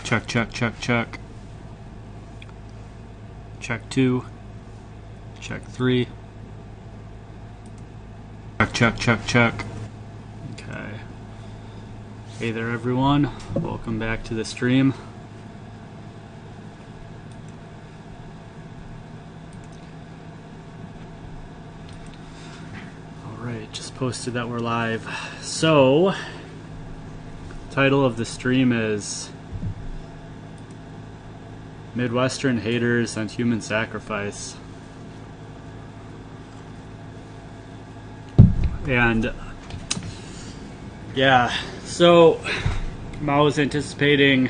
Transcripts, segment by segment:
Check, check, check, check. Check 2. Check 3. Check, check, check, check. Okay. Hey there, everyone. Welcome back to the stream. Alright, just posted that we're live. So, title of the stream is Midwestern Haters and Human Sacrifice. And yeah, so I was anticipating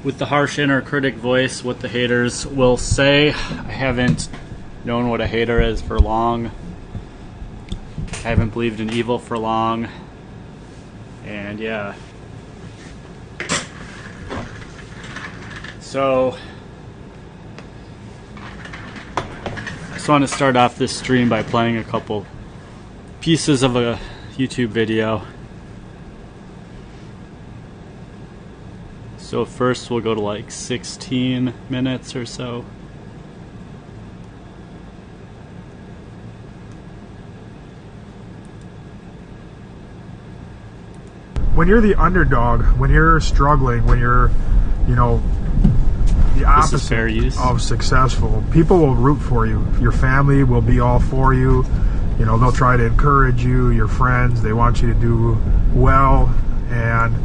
with the harsh inner critic voice what the haters will say. I haven't known what a hater is for long. I haven't believed in evil for long. And yeah. So I just want to start off this stream by playing a couple pieces of a YouTube video. So first we'll go to like 16 minutes or so. When you're the underdog, when you're struggling, when you're, you know, the opposite of successful, people will root for you. Your family will be all for you. You know, they'll try to encourage you, your friends, they want you to do well. And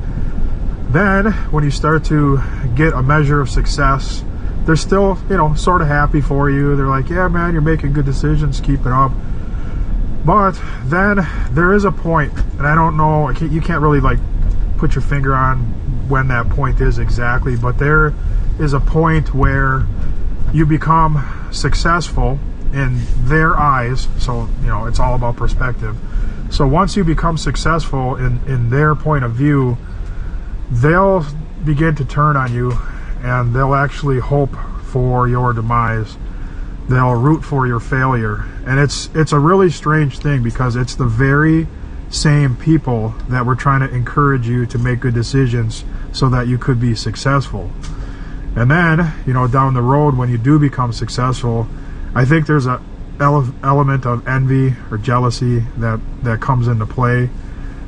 then when you start to get a measure of success, they're still, you know, sort of happy for you. They're like, yeah, man, you're making good decisions, keep it up. But then there is a point, and I don't know, you can't really like put your finger on when that point is exactly, but there is a point where you become successful in their eyes. So, you know, it's all about perspective. So once you become successful in their point of view, they'll begin to turn on you, and they'll actually hope for your demise. They'll root for your failure. And it's a really strange thing, because it's the very same people that were trying to encourage you to make good decisions so that you could be successful. And then, you know, down the road when you do become successful, I think there's a element of envy or jealousy that comes into play,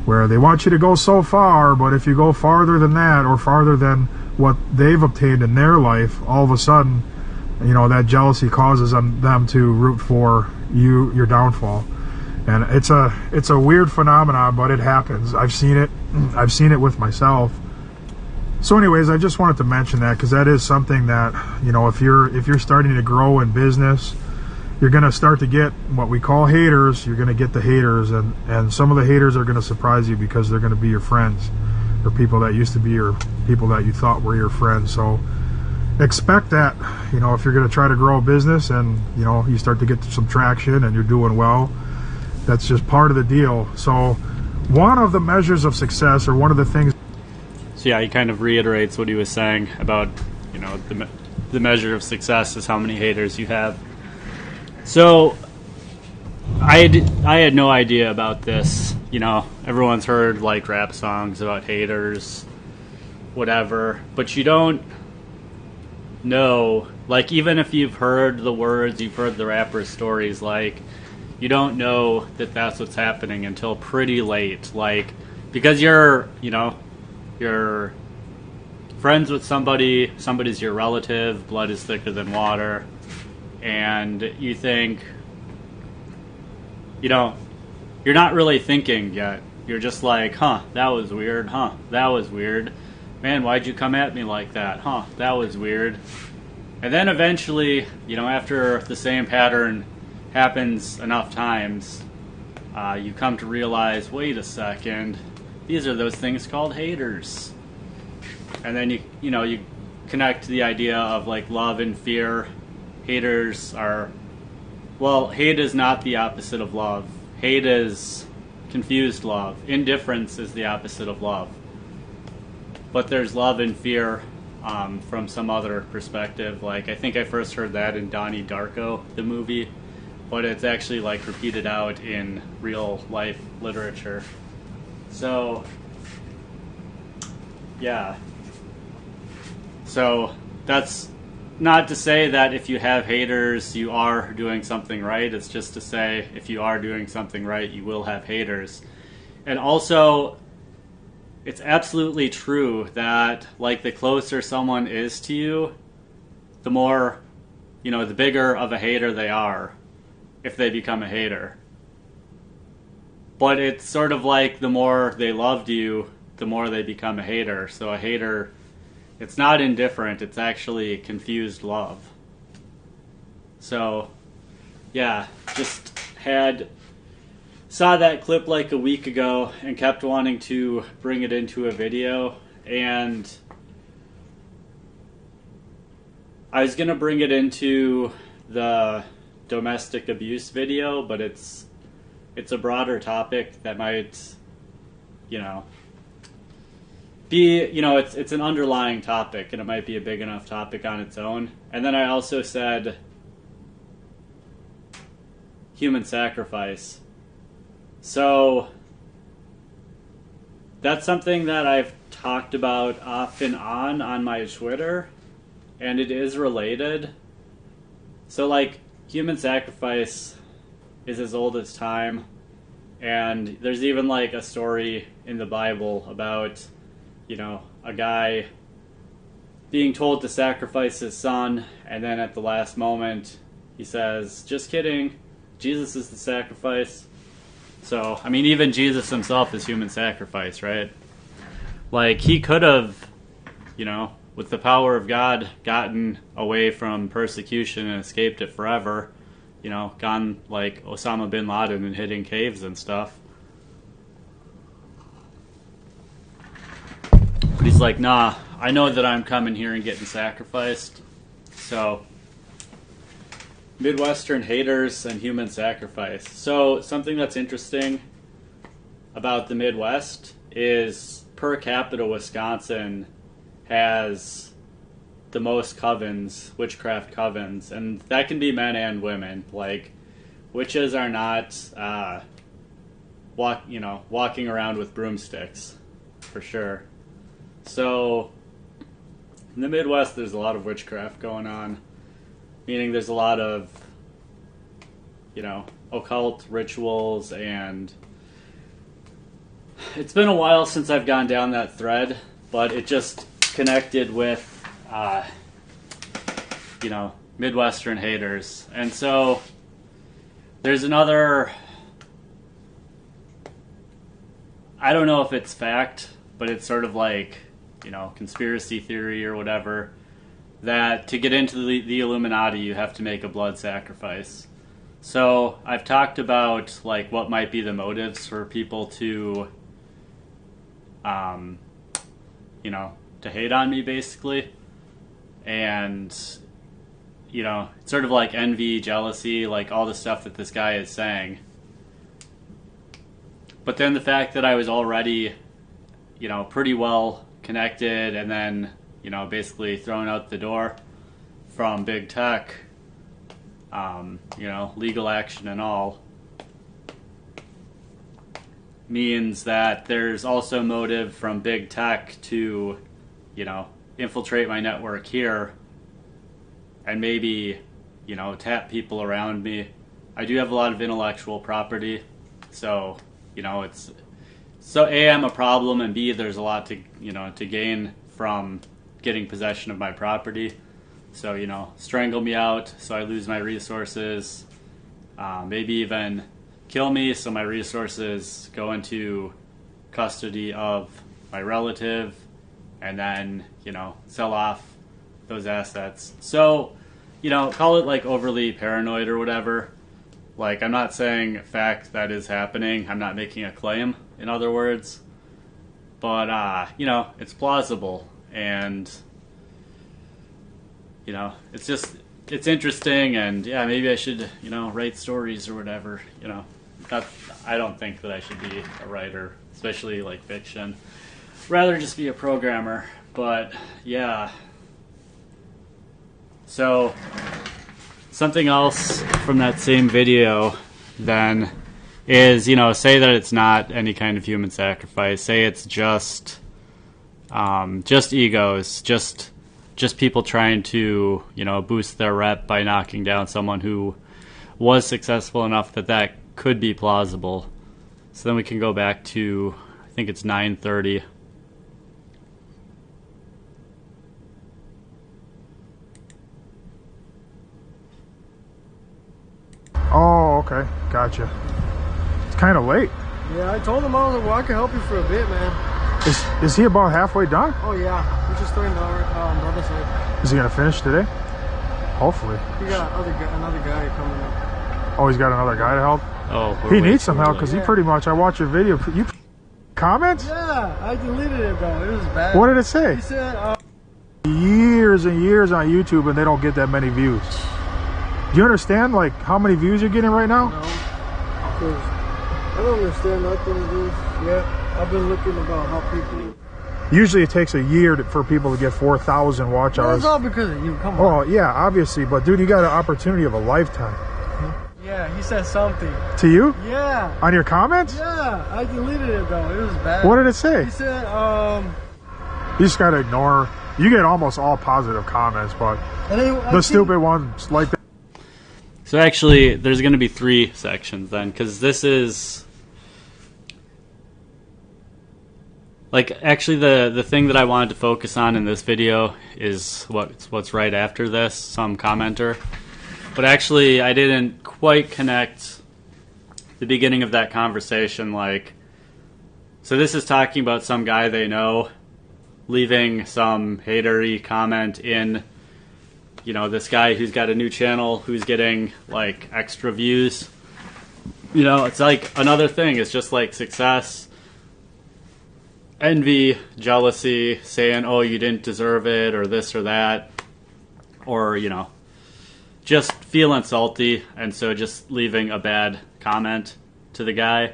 where they want you to go so far, but if you go farther than that, or farther than what they've obtained in their life, all of a sudden, you know, that jealousy causes them to root for your downfall. And it's a weird phenomenon, but it happens. I've seen it with myself. So anyways, I just wanted to mention that, because that is something that, you know, if you're starting to grow in business, you're going to start to get what we call haters. You're going to get the haters, and some of the haters are going to surprise you, because they're going to be your friends, or people that used to be your people that you thought were your friends. So expect that, you know, if you're going to try to grow a business and, you know, you start to get some traction and you're doing well, that's just part of the deal. So one of the measures of success, or one of the things. So yeah, he kind of reiterates what he was saying about, you know, the measure of success is how many haters you have. So I had no idea about this. You know, everyone's heard like rap songs about haters, whatever, but you don't know, like, even if you've heard the words, you've heard the rapper's stories, like, you don't know that that's what's happening until pretty late, like, because you're friends with somebody's your relative, blood is thicker than water, and you think, you know, you're not really thinking yet. You're just like, huh, that was weird, huh, that was weird. Man, why'd you come at me like that? Huh, that was weird. And then eventually, you know, after the same pattern happens enough times, you come to realize, wait a second, these are those things called haters. And then you connect the idea of like love and fear. Haters are, well, hate is not the opposite of love. Hate is confused love. Indifference is the opposite of love. But there's love and fear from some other perspective. Like, I think I first heard that in Donnie Darko, the movie, but it's actually like repeated out in real life literature. So, yeah. So that's not to say that if you have haters, you are doing something right. It's just to say if you are doing something right, you will have haters. And also, it's absolutely true that, like, the closer someone is to you, the more, the bigger of a hater they are if they become a hater. But it's sort of like the more they loved you, the more they become a hater. So a hater, it's not indifferent, it's actually confused love. So, yeah, just saw that clip like a week ago and kept wanting to bring it into a video, and I was going to bring it into the domestic abuse video, but it's a broader topic that might, be, it's an underlying topic, and it might be a big enough topic on its own. And then I also said human sacrifice. So that's something that I've talked about off and on my Twitter, and it is related. So, like, human sacrifice is as old as time, and there's even, like, a story in the Bible about, a guy being told to sacrifice his son, and then at the last moment he says, just kidding, Jesus is the sacrifice. So, I mean, even Jesus himself is human sacrifice, right? Like, he could have, with the power of God, gotten away from persecution and escaped it forever, gone like Osama bin Laden and hidden caves and stuff. But he's like, nah, I know that I'm coming here and getting sacrificed. So, Midwestern haters and human sacrifice. So, something that's interesting about the Midwest is per capita Wisconsin has the most covens, witchcraft covens, and that can be men and women. Like, witches are not walking around with broomsticks, for sure. So, in the Midwest, there's a lot of witchcraft going on, meaning there's a lot of, occult rituals, and it's been a while since I've gone down that thread, but it just connected with, Midwestern haters. And so, there's another, I don't know if it's fact, but it's sort of like, conspiracy theory or whatever, that to get into the Illuminati, you have to make a blood sacrifice. So I've talked about, like, what might be the motives for people to, to hate on me, basically. And, it's sort of like envy, jealousy, like all the stuff that this guy is saying. But then the fact that I was already, pretty well connected, and then, basically thrown out the door from big tech, legal action and all, means that there's also motive from big tech to, infiltrate my network here and maybe, tap people around me. I do have a lot of intellectual property, so, it's... So A, I'm a problem, and B, there's a lot to, to gain from getting possession of my property. So, strangle me out so I lose my resources, maybe even kill me so my resources go into custody of my relative, and then, sell off those assets. So, call it like overly paranoid or whatever. Like, I'm not saying fact that is happening. I'm not making a claim, in other words. But, it's plausible. And, it's interesting. And, yeah, maybe I should, write stories or whatever. I don't think that I should be a writer, especially, like, fiction. Rather just be a programmer. But, yeah. So... something else from that same video, then, is, say that it's not any kind of human sacrifice. Say it's just egos, just just people trying to, you know, boost their rep by knocking down someone who was successful enough that that could be plausible. So then we can go back to, I think it's 9:30. Oh, okay. Gotcha. It's kind of late. Yeah, I told him, I was like, well, I can help you for a bit, man. Is he about halfway done? Oh, yeah. We're just starting the other side. Is he going to finish today? Hopefully. He got another guy coming up. Oh, he's got another guy to help? Oh, he needs some help because he pretty much, I watch your video. You comments? Yeah, I deleted it, though. It was bad. What did it say? He said, years and years on YouTube and they don't get that many views. Do you understand, like, how many views you're getting right now? No. Because I don't understand nothing of this yet. I've been looking about how people... Usually it takes a year for people to get 4,000 watch hours. It's all because of you. Come on. Oh, yeah, obviously. But, dude, you got an opportunity of a lifetime. Yeah, he said something. To you? Yeah. On your comments? Yeah, I deleted it, though. It was bad. What did it say? He said, You just got to ignore. You get almost all positive comments, but the stupid ones like that. So actually, there's going to be 3 sections then, because this is... Like, actually, the thing that I wanted to focus on in this video is what's right after this, some commenter. But actually, I didn't quite connect the beginning of that conversation, like... So this is talking about some guy they know leaving some hatery comment in, you know, this guy who's got a new channel who's getting, like, extra views. You know, it's like another thing. It's just like success, envy, jealousy, saying, oh, you didn't deserve it, or this or that, or, you know, just feeling salty, and so just leaving a bad comment to the guy.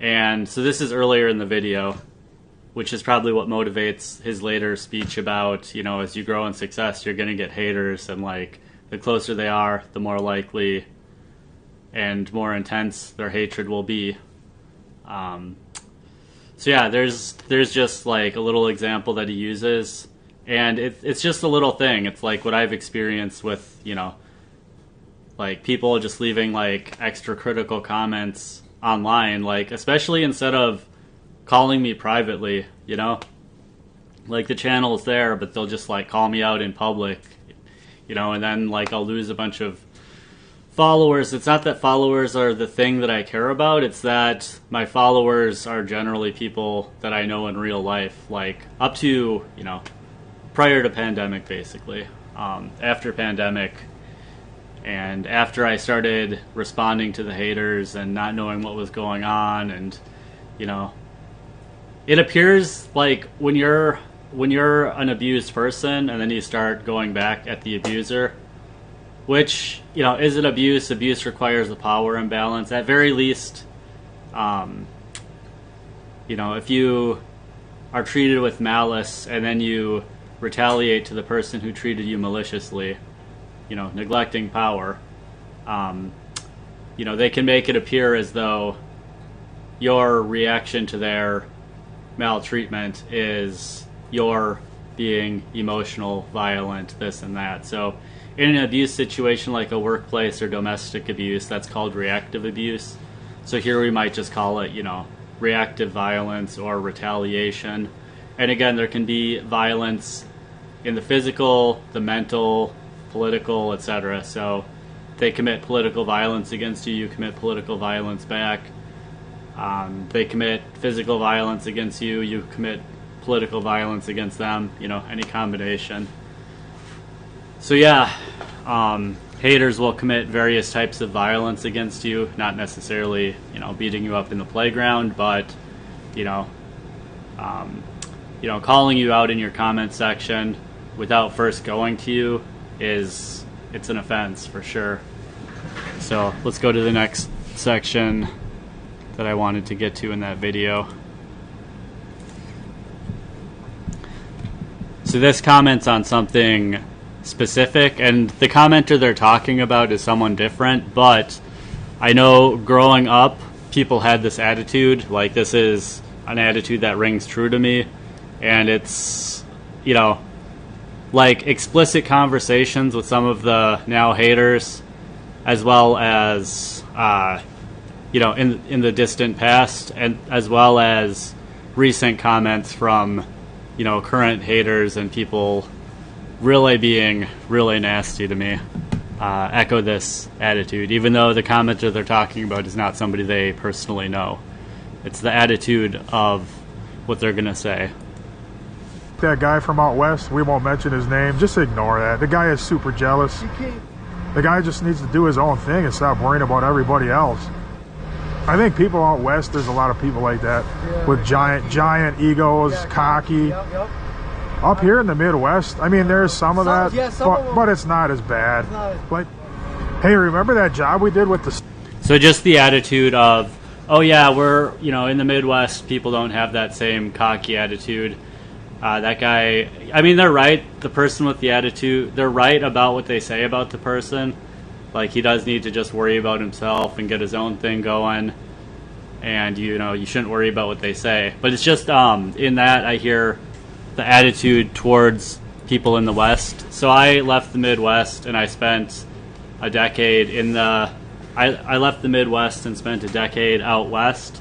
And so this is earlier in the video, which is probably what motivates his later speech about, you know, as you grow in success, you're going to get haters, and, like, the closer they are, the more likely and more intense their hatred will be. So yeah, there's just, like, a little example that he uses, and it's just a little thing. It's like what I've experienced with, you know, like, people just leaving, like, extra critical comments online, like, especially instead of calling me privately, you know? Like, the channel is there, but they'll just, like, call me out in public, you know, and then, like, I'll lose a bunch of followers. It's not that followers are the thing that I care about, it's that my followers are generally people that I know in real life, like, up to, you know, prior to pandemic, basically. After pandemic, and after I started responding to the haters and not knowing what was going on, and, you know, it appears like when you're an abused person and then you start going back at the abuser, which, you know, is it abuse? Abuse requires a power imbalance. At very least, you know, if you are treated with malice and then you retaliate to the person who treated you maliciously, you know, neglecting power, you know, they can make it appear as though your reaction to their maltreatment is your being emotional, violent, this and that. So in an abuse situation like a workplace or domestic abuse, that's called reactive abuse. So here we might just call it, you know, reactive violence or retaliation. And again, there can be violence in the physical, the mental, political, etc. So they commit political violence against you, you commit political violence back. They commit physical violence against you, you commit political violence against them, you know, any combination. So yeah, haters will commit various types of violence against you, not necessarily, you know, beating you up in the playground, but, you know, calling you out in your comment section without first going to you it's an offense for sure. So let's go to the next section that I wanted to get to in that video. So this comments on something specific, and the commenter they're talking about is someone different, but I know growing up people had this attitude, like this is an attitude that rings true to me, and it's, you know, like explicit conversations with some of the now haters, as well as in the distant past, and as well as recent comments from current haters and people really being really nasty to me. Echo this attitude, even though the commenter they're talking about is not somebody they personally know. It's the attitude of what they're going to say. That guy from out west, we won't mention his name, just ignore that. The guy is super jealous. The guy just needs to do his own thing and stop worrying about everybody else. I think people out west, there's a lot of people like that, with giant egos, cocky. Yep. Up here in the Midwest, I mean, there's some of that, but it's not as bad. Like, hey, remember that job we did with the... So just the attitude of, oh yeah, we're, in the Midwest, people don't have that same cocky attitude. That guy, I mean, they're right. The person with the attitude, they're right about what they say about the person. Like, he does need to just worry about himself and get his own thing going. And, you shouldn't worry about what they say. But it's just, in that, I hear the attitude towards people in the West. So I left the Midwest and I spent a decade I left the Midwest and spent a decade out West.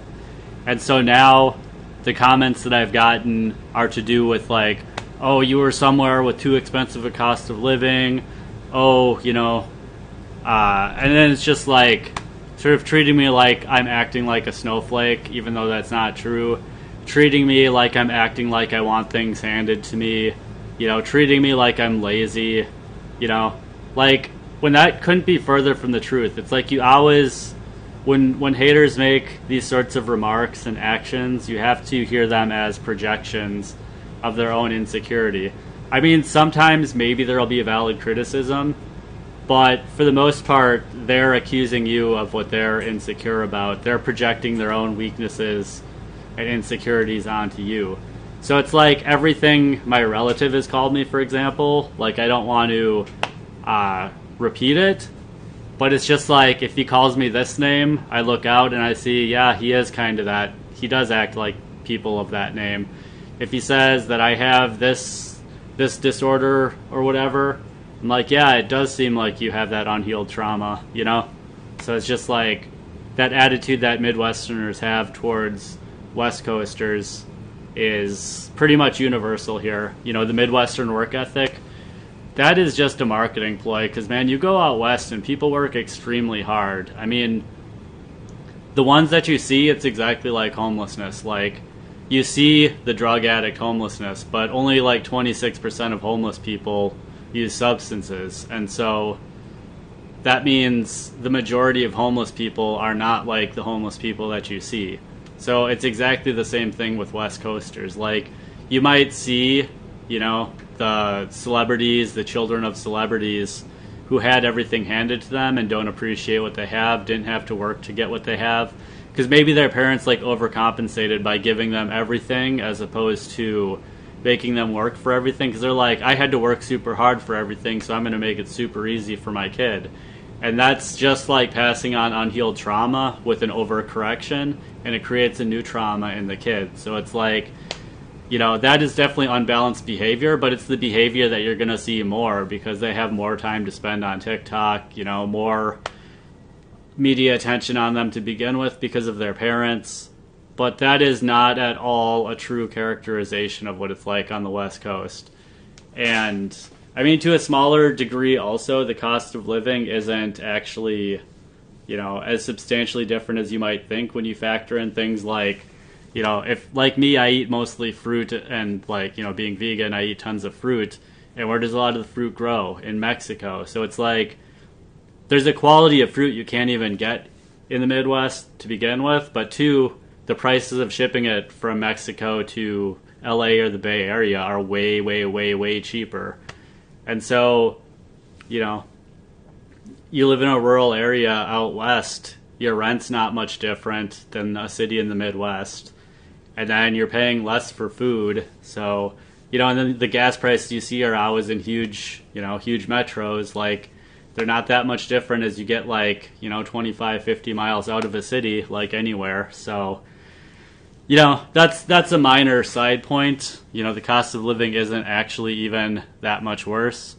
And so now the comments that I've gotten are to do with like, oh, you were somewhere with too expensive a cost of living. Oh, and then it's just like sort of treating me like I'm acting like a snowflake, even though that's not true. Treating me like I'm acting like I want things handed to me, treating me like I'm lazy, like when that couldn't be further from the truth. It's like you always, when haters make these sorts of remarks and actions, you have to hear them as projections of their own insecurity. I mean, sometimes maybe there'll be a valid criticism, but for the most part, they're accusing you of what they're insecure about. They're projecting their own weaknesses and insecurities onto you. So it's like everything my relative has called me, for example, like I don't want to repeat it, but it's just like if he calls me this name, I look out and I see, yeah, he is kind of that. He does act like people of that name. If he says that I have this disorder or whatever, I'm like, yeah, it does seem like you have that unhealed trauma, So it's just like that attitude that Midwesterners have towards West Coasters is pretty much universal here. The Midwestern work ethic, that is just a marketing ploy because, man, you go out west and people work extremely hard. I mean, the ones that you see, it's exactly like homelessness. Like, you see the drug addict homelessness, but only like 26% of homeless people use substances. And so that means the majority of homeless people are not like the homeless people that you see. So it's exactly the same thing with West Coasters. Like, you might see, the celebrities, the children of celebrities who had everything handed to them and don't appreciate what they have, didn't have to work to get what they have. Because maybe their parents, like, overcompensated by giving them everything as opposed to making them work for everything. Because they're like, I had to work super hard for everything, so I'm going to make it super easy for my kid. And that's just like passing on unhealed trauma with an overcorrection, and it creates a new trauma in the kid. So it's like, that is definitely unbalanced behavior, but it's the behavior that you're going to see more because they have more time to spend on TikTok, more media attention on them to begin with because of their parents. But that is not at all a true characterization of what it's like on the West Coast. And I mean, to a smaller degree also, the cost of living isn't actually, as substantially different as you might think when you factor in things like, if, like me, I eat mostly fruit and, like, being vegan, I eat tons of fruit. And where does a lot of the fruit grow? In Mexico. So it's like, there's a quality of fruit you can't even get in the Midwest to begin with. But two, the prices of shipping it from Mexico to LA or the Bay Area are way, way, way, way cheaper. And so, you live in a rural area out west, your rent's not much different than a city in the Midwest. And then you're paying less for food. So, and then the gas prices you see are always in huge metros. Like, they're not that much different as you get, like, 25, 50 miles out of a city, like anywhere. So, that's a minor side point. The cost of living isn't actually even that much worse.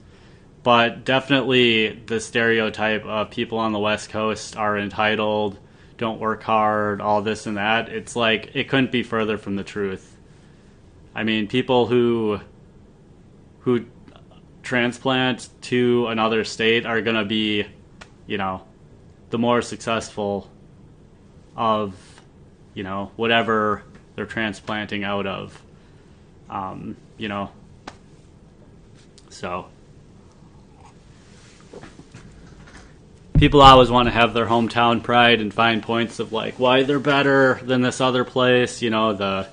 But definitely the stereotype of people on the West Coast are entitled, don't work hard, all this and that. It's like, it couldn't be further from the truth. I mean, people who transplant to another state are going to be, the more successful of, whatever they're transplanting out of. So people always want to have their hometown pride and find points of like why they're better than this other place. The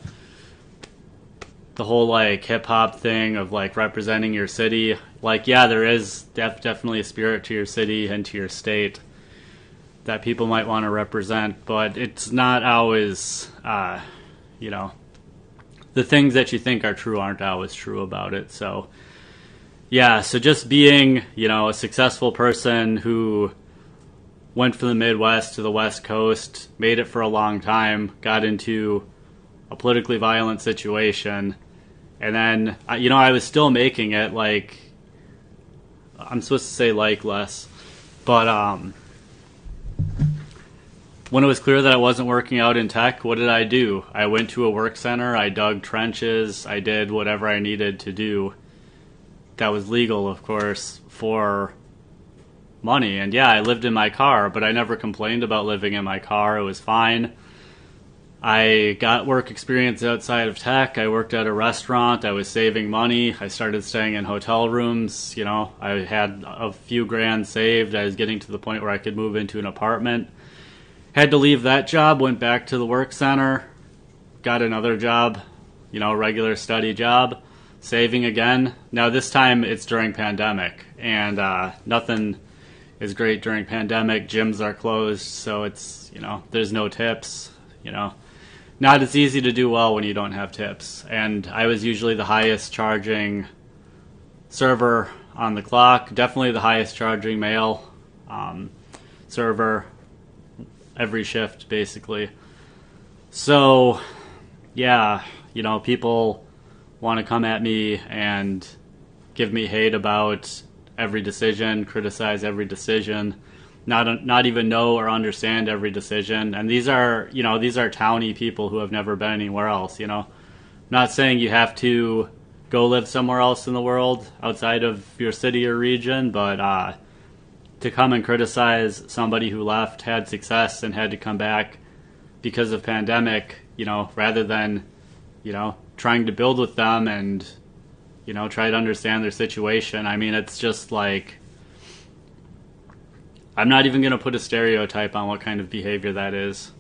whole like hip hop thing of like representing your city. Like, yeah, there is definitely a spirit to your city and to your state that people might want to represent, but it's not always, the things that you think are true aren't always true about it. So, yeah, so just being, a successful person who went from the Midwest to the West Coast, made it for a long time, got into a politically violent situation, and then, I was still making it, like, I'm supposed to say like less, but when it was clear that I wasn't working out in tech, what did I do? I went to a work center, I dug trenches, I did whatever I needed to do. That was legal, of course, for money. And yeah, I lived in my car, but I never complained about living in my car. It was fine. I got work experience outside of tech. I worked at a restaurant. I was saving money. I started staying in hotel rooms. I had a few grand saved. I was getting to the point where I could move into an apartment. Had to leave that job, went back to the work center, got another job, regular steady job, saving again. Now this time it's during pandemic, and nothing is great during pandemic. Gyms are closed, so it's, there's no tips, Not as easy to do well when you don't have tips. And I was usually the highest charging server on the clock, definitely the highest charging male server every shift, basically. So, yeah, people want to come at me and give me hate about every decision, criticize every decision, not even know or understand every decision. And these are towny people who have never been anywhere else, Not saying you have to go live somewhere else in the world outside of your city or region, but to come and criticize somebody who left, had success, and had to come back because of pandemic, rather than, trying to build with them and, try to understand their situation. I mean, it's just like, I'm not even going to put a stereotype on what kind of behavior that is.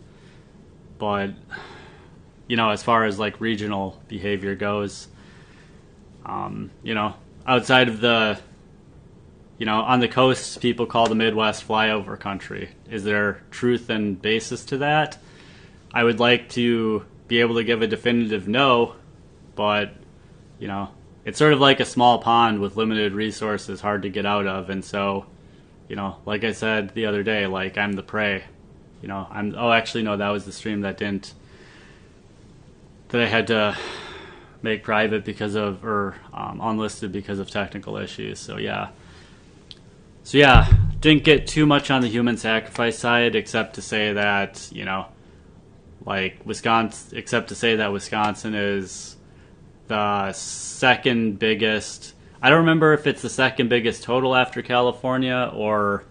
But, as far as like regional behavior goes, outside of the, on the coast, people call the Midwest flyover country. Is there truth and basis to that? I would like to be able to give a definitive no, but, it's sort of like a small pond with limited resources, hard to get out of. And so, like I said the other day, like I'm the prey. Actually, no, that was the stream that I had to make private because of, or unlisted because of technical issues. So yeah, didn't get too much on the human sacrifice side, except to say that, Wisconsin is the second biggest. I don't remember if it's the second biggest total after California or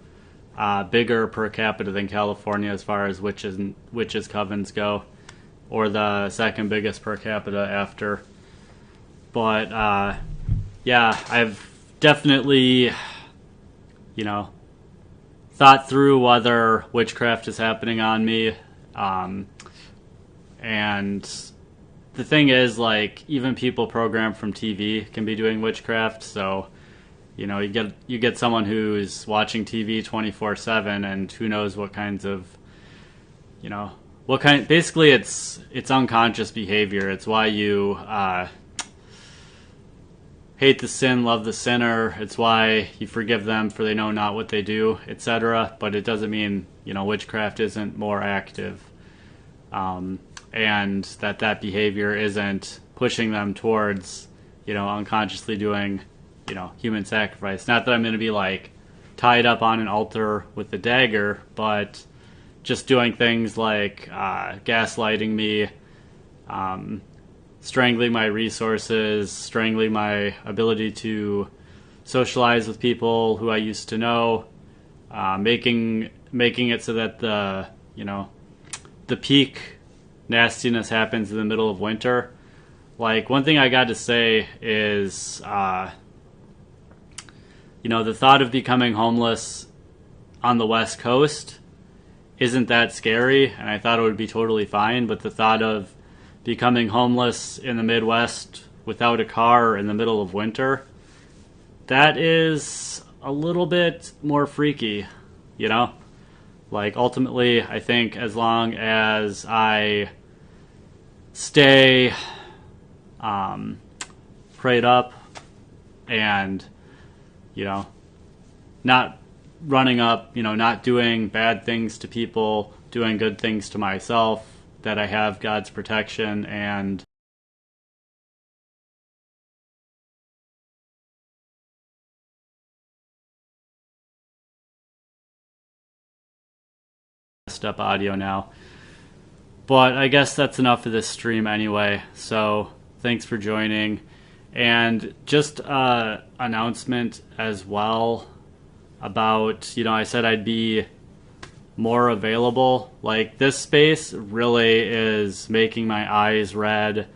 bigger per capita than California as far as witches covens go, or the second biggest per capita after. But I've definitely thought through whether witchcraft is happening on me. And the thing is, like, even people programmed from TV can be doing witchcraft. So, you get someone who's watching TV 24/7, and who knows what kinds of, basically it's unconscious behavior. It's why you hate the sin, love the sinner. It's why you forgive them, for they know not what they do, etc. But it doesn't mean, witchcraft isn't more active. and that behavior isn't pushing them towards, unconsciously doing, human sacrifice. Not that I'm going to be like tied up on an altar with a dagger, but just doing things like gaslighting me, strangling my resources, strangling my ability to socialize with people who I used to know, making it so that the peak nastiness happens in the middle of winter. Like, one thing I got to say is, the thought of becoming homeless on the West Coast isn't that scary, and I thought it would be totally fine, but the thought of becoming homeless in the Midwest without a car in the middle of winter, that is a little bit more freaky, Like, ultimately, I think as long as I stay prayed up and, not running up, not doing bad things to people, doing good things to myself, that I have God's protection and messed up audio now. But I guess that's enough of this stream anyway. So thanks for joining. And just announcement as well about, I said I'd be more available. Like, this space really is making my eyes red,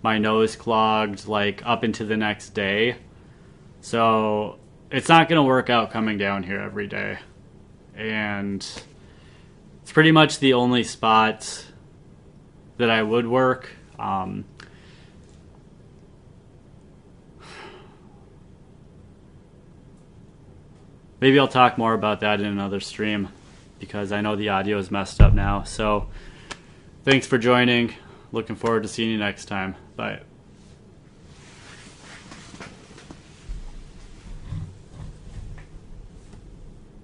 my nose clogged, like, up into the next day. So it's not going to work out coming down here every day. And it's pretty much the only spot that I would work. Maybe I'll talk more about that in another stream, because I know the audio is messed up now. So thanks for joining. Looking forward to seeing you next time. Bye.